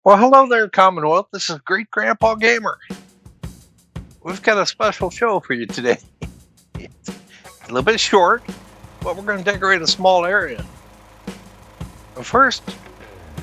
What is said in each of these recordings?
Well, hello there, Commonwealth. This is Great Grandpa Gamer. We've got a special show for you today. It's a little bit short, but we're going to decorate a small area. But first,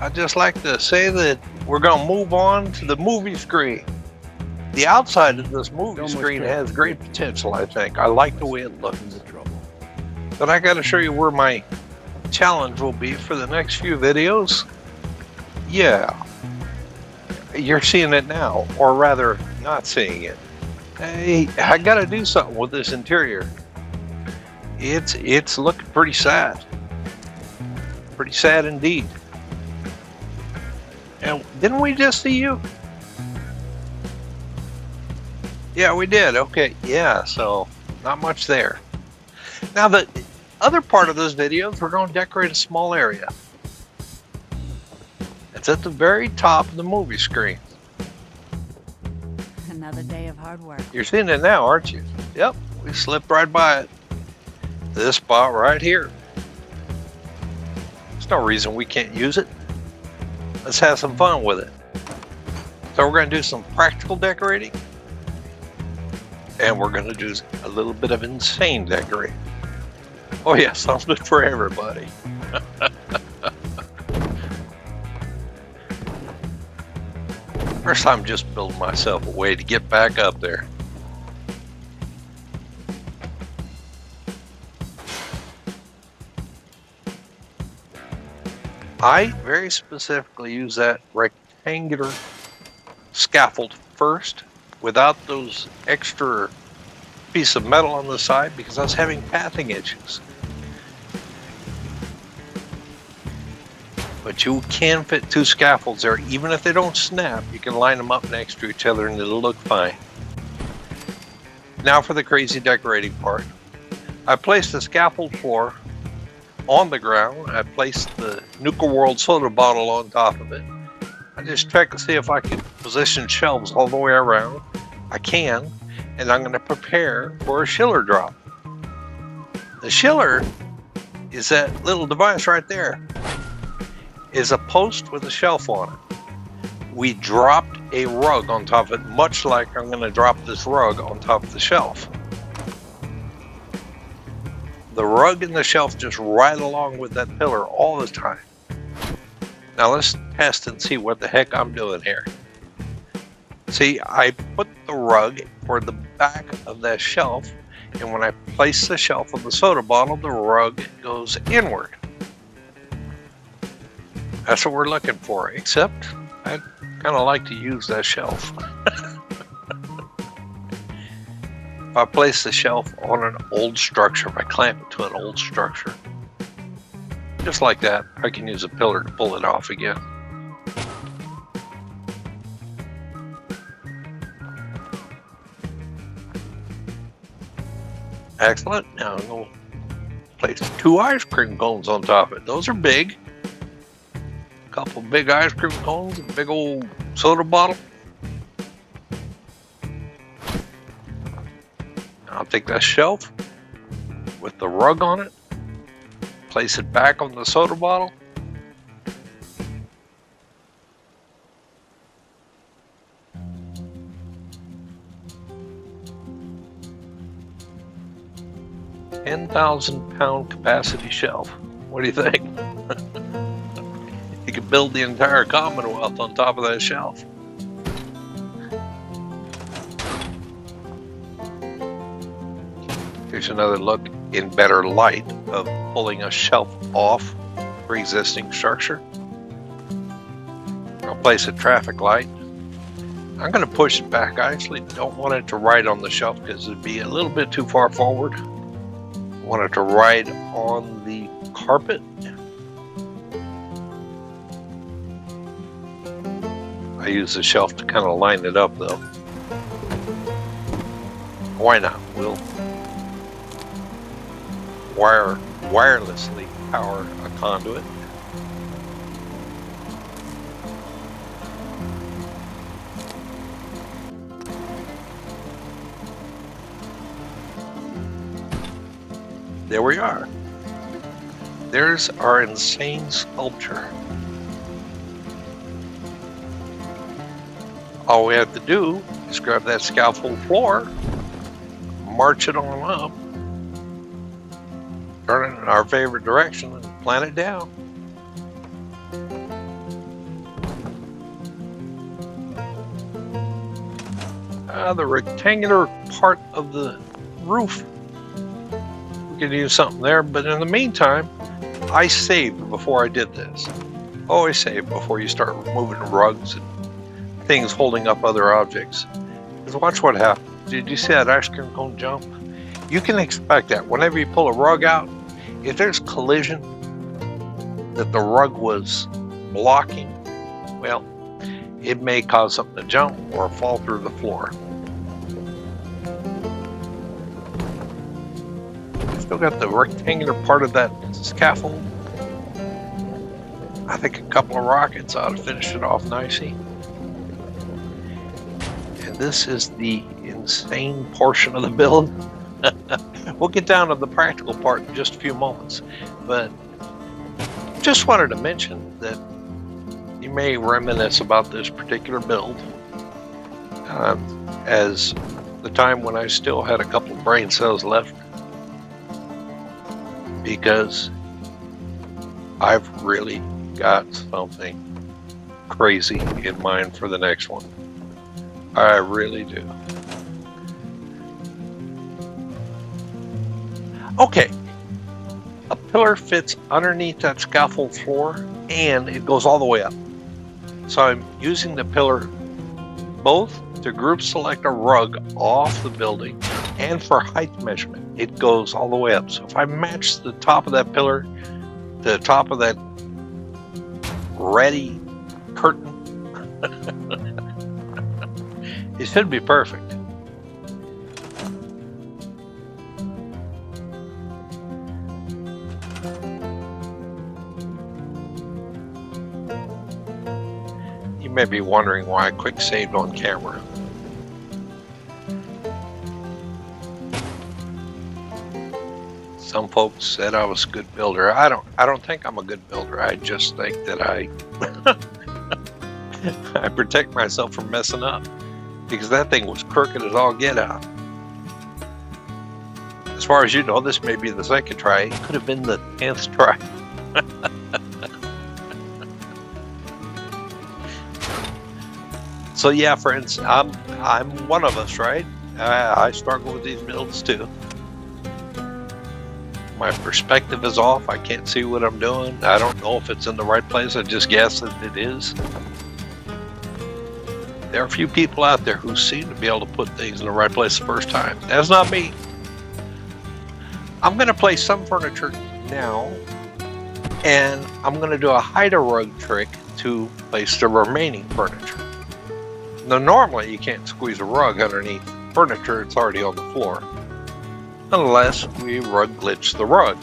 I'd just like to say that we're going to move on to the movie screen. The outside of this movie screen has great potential, I think. I like the way it looks. But I got to show you where my challenge will be for the next few videos. Yeah, you're seeing it now, or rather, not seeing it. Hey, I gotta do something with this interior. It's looking pretty sad. Pretty sad indeed. And didn't we just see you? Yeah, we did. Okay, yeah, so not much there. Now the other part of this video is we're going to decorate a small area. It's at the very top of the movie screen. Another day of hard work. You're seeing it now, aren't you? Yep, we slipped right by it. This spot right here. There's no reason we can't use it. Let's have some fun with it. So we're going to do some practical decorating. And we're going to do a little bit of insane decorating. Oh yeah, something for everybody. First, I'm just building myself a way to get back up there. I very specifically use that rectangular scaffold first, without those extra piece of metal on the side, because I was having pathing issues. But you can fit two scaffolds there, even if they don't snap. You can line them up next to each other and it'll look fine. Now for the crazy decorating part. I placed the scaffold floor on the ground. I placed the Nuka World soda bottle on top of it. I just checked to see if I could position shelves all the way around. I can, and I'm going to prepare for a chiller drop. The chiller is that little device right there. Is a post with a shelf on it. We dropped a rug on top of it, much like I'm going to drop this rug on top of the shelf. The rug and the shelf just ride along with that pillar all the time. Now let's test and see what the heck I'm doing here. See, I put the rug for the back of that shelf, and when I place the shelf on the soda bottle, the rug goes inward. That's what we're looking for, except I kind of like to use that shelf. If I place the shelf on an old structure, if I clamp it to an old structure, just like that, I can use a pillar to pull it off again. Excellent. Now I'm going to place two ice cream cones on top of it. Those are big. Couple big ice cream cones, a big old soda bottle. I'll take that shelf with the rug on it, place it back on the soda bottle. £10,000 capacity shelf. What do you think? You could build the entire Commonwealth on top of that shelf. Here's another look in better light of pulling a shelf off pre-existing structure. I'll place a traffic light. I'm going to push it back. I actually don't want it to ride on the shelf because it'd be a little bit too far forward. I want it to ride on the carpet. I use the shelf to kind of line it up though. Why not? We'll wirelessly power a conduit. There we are. There's our insane sculpture. All we have to do is grab that scaffold floor, march it on up, turn it in our favorite direction, and plant it down. The rectangular part of the roof, we could use something there, but in the meantime, I saved before I did this. Always save before you start removing rugs and things holding up other objects. Because watch what happens. Did you see that ice cream cone jump? You can expect that whenever you pull a rug out, if there's collision that the rug was blocking, well, it may cause something to jump or fall through the floor. Still got the rectangular part of that scaffold. I think a couple of rockets ought to finish it off nicely. And this is the insane portion of the build. We'll get down to the practical part in just a few moments, but just wanted to mention that you may reminisce about this particular build as the time when I still had a couple of brain cells left, because I've really got something crazy in mind for the next one. I really do. Okay, a pillar fits underneath that scaffold floor and it goes all the way up. So I'm using the pillar both to group select a rug off the building and for height measurement. It goes all the way up. So if I match the top of that pillar to the top of that ready curtain, it should be perfect. You may be wondering why I quick saved on camera. Some folks said I was a good builder. I don't think I'm a good builder. I just think that I I protect myself from messing up, because that thing was crooked as all get out. As far as you know, this may be the second try. It could have been the 10th try. So yeah, friends, I'm one of us, right? I struggle with these builds too. My perspective is off. I can't see what I'm doing. I don't know if it's in the right place. I just guess that it is. There are a few people out there who seem to be able to put things in the right place the first time. That's not me. I'm going to place some furniture now, and I'm going to do a hide-a-rug trick to place the remaining furniture. Now, normally you can't squeeze a rug underneath furniture. It's already on the floor, unless we rug glitch the rug.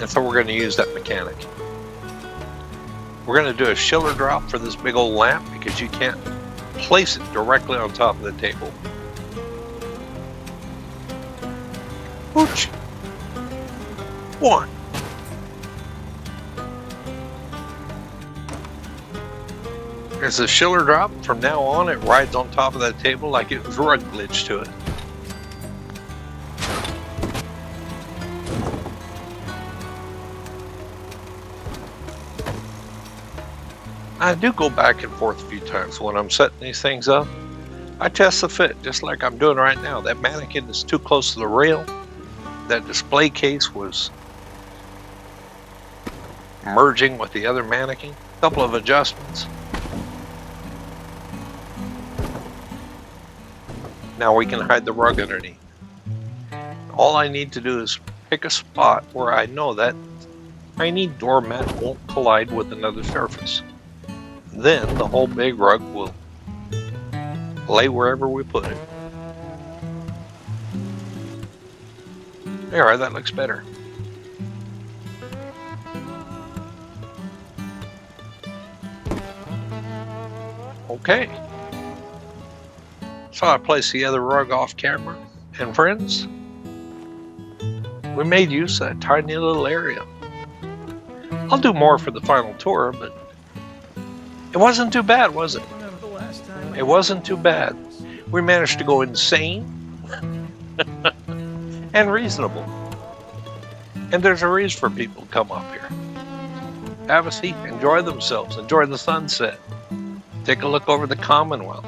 And so we're going to use that mechanic. We're going to do a Schiller drop for this big old lamp, because you can't place it directly on top of the table. Ooch. One. There's a Schiller drop. From now on, it rides on top of that table like it was rug glitch to it. I do go back and forth a few times when I'm setting these things up. I test the fit, just like I'm doing right now. That mannequin is too close to the rail. That display case was merging with the other mannequin. A couple of adjustments. Now we can hide the rug underneath. All I need to do is pick a spot where I know that tiny doormat won't collide with another surface. Then the whole big rug will lay wherever we put it. Alright, that looks better. Okay. So I placed the other rug off camera, and friends, we made use of that tiny little area. I'll do more for the final tour, but it wasn't too bad, was it? It wasn't too bad. We managed to go insane and reasonable. And there's a reason for people to come up here. Have a seat, enjoy themselves, enjoy the sunset. Take a look over the Commonwealth.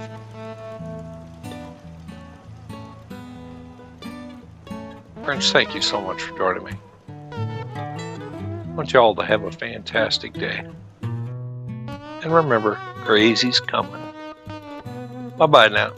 Friends, thank you so much for joining me. I want you all to have a fantastic day. And remember, crazy's coming. Bye-bye now.